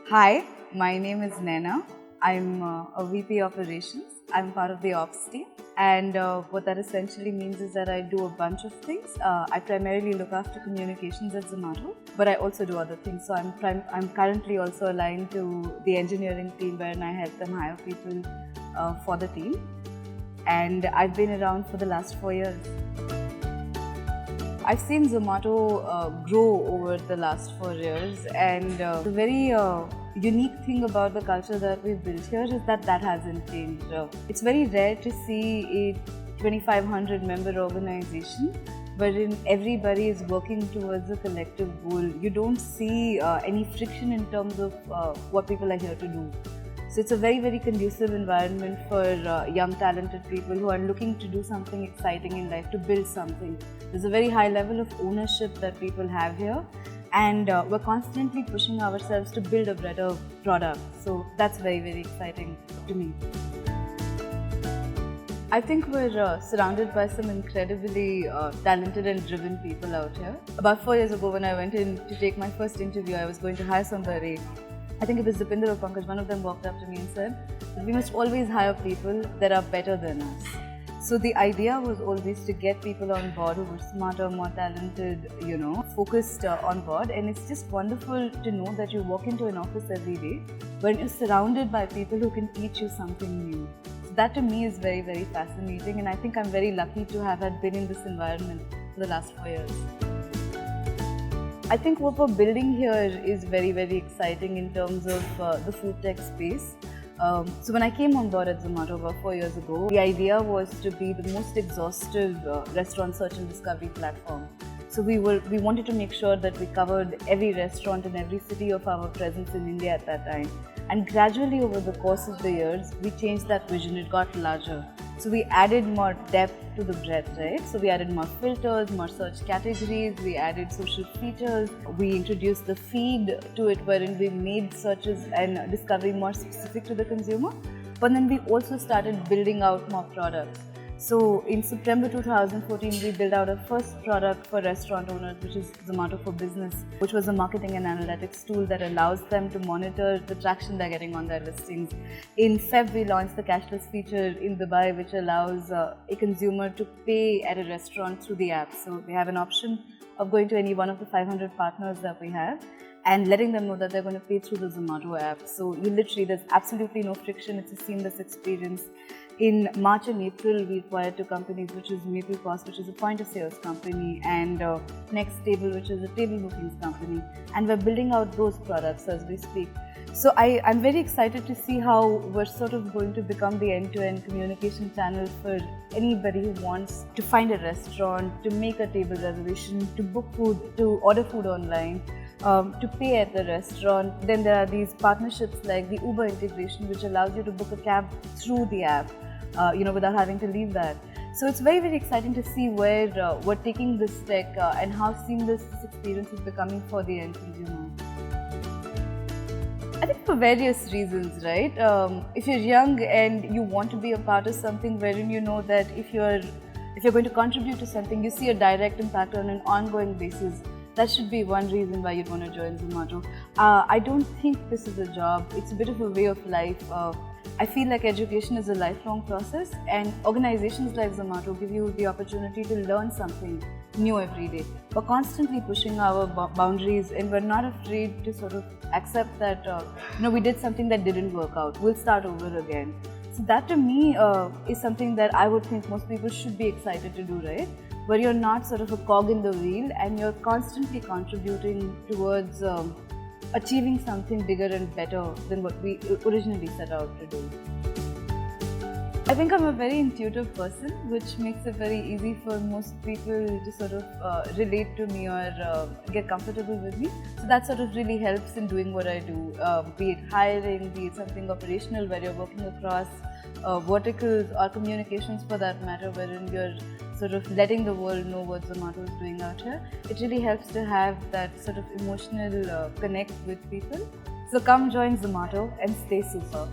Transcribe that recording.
Hi, my name is Naina. I'm a VP Operations. I'm part of the Ops team. And what that essentially means is that I do a bunch of things. I primarily look after communications at Zomato, but I also do other things. So I'm currently also aligned to the engineering team, where I help them hire people for the team. And I've been around for the last 4 years. I've seen Zomato grow over the last 4 years, and the very unique thing about the culture that we've built here is that that hasn't changed. It's very rare to see a 2,500 member organization wherein everybody is working towards a collective goal. You don't see any friction in terms of what people are here to do. So it's a very, very conducive environment for young, talented people who are looking to do something exciting in life, to build something. There's a very high level of ownership that people have here, and we're constantly pushing ourselves to build a better product. So that's very, very exciting to me. I think we're surrounded by some incredibly talented and driven people out here. About 4 years ago, when I went in to take my first interview, I was going to hire somebody. I think it was Dipinder or Pankaj. One of them walked up to me and said that we must always hire people that are better than us. So the idea was always to get people on board who were smarter, more talented, focused on board. And it's just wonderful to know that you walk into an office every day when you're surrounded by people who can teach you something new. So that to me is very, very fascinating. And I think I'm very lucky to have been in this environment for the last 4 years. I think what we're building here is very, very exciting in terms of the food tech space. So when I came on board at Zomato about 4 years ago, the idea was to be the most exhaustive restaurant search and discovery platform. So we wanted to make sure that we covered every restaurant in every city of our presence in India at that time. And gradually over the course of the years, we changed that vision. It got larger. So we added more depth to the breadth, right? So we added more filters, more search categories, we added social features, we introduced the feed to it, wherein we made searches and discovery more specific to the consumer. But then we also started building out more products. So in September 2014, we built out our first product for restaurant owners, which is Zomato for Business, which was a marketing and analytics tool that allows them to monitor the traction they're getting on their listings. In Feb, we launched the cashless feature in Dubai, which allows a consumer to pay at a restaurant through the app. So they have an option of going to any one of the 500 partners that we have and letting them know that they're going to pay through the Zomato app. So there's absolutely no friction. It's a seamless experience. In March and April, we acquired two companies, which is MaplePOS, which is a point of sales company, and Next Table, which is a table bookings company. And we're building out those products as we speak. So I'm very excited to see how we're sort of going to become the end-to-end communication channel for anybody who wants to find a restaurant, to make a table reservation, to book food, to order food online, to pay at the restaurant. Then there are these partnerships like the Uber integration, which allows you to book a cab through the app, without having to leave that. So it's very, very exciting to see where we're taking this tech and how seamless this experience is becoming for the end consumer. I think for various reasons, right? If you're young and you want to be a part of something wherein you know that if you're going to contribute to something, you see a direct impact on an ongoing basis, that should be one reason why you'd want to join Zomato. I don't think this is a job. It's a bit of a way of life. I feel like education is a lifelong process, and organizations like Zomato give you the opportunity to learn something new every day. We're constantly pushing our boundaries, and we're not afraid to sort of accept that we did something that didn't work out. We'll start over again. So that to me is something that I would think most people should be excited to do, right? Where you're not sort of a cog in the wheel and you're constantly contributing towards achieving something bigger and better than what we originally set out to do. I think I'm a very intuitive person, which makes it very easy for most people to sort of relate to me or get comfortable with me. So that sort of really helps in doing what I do, be it hiring, be it something operational where you're working across verticals or communications for that matter, wherein you're sort of letting the world know what Zomato is doing out here. It really helps to have that sort of emotional connect with people. So come join Zomato and stay super.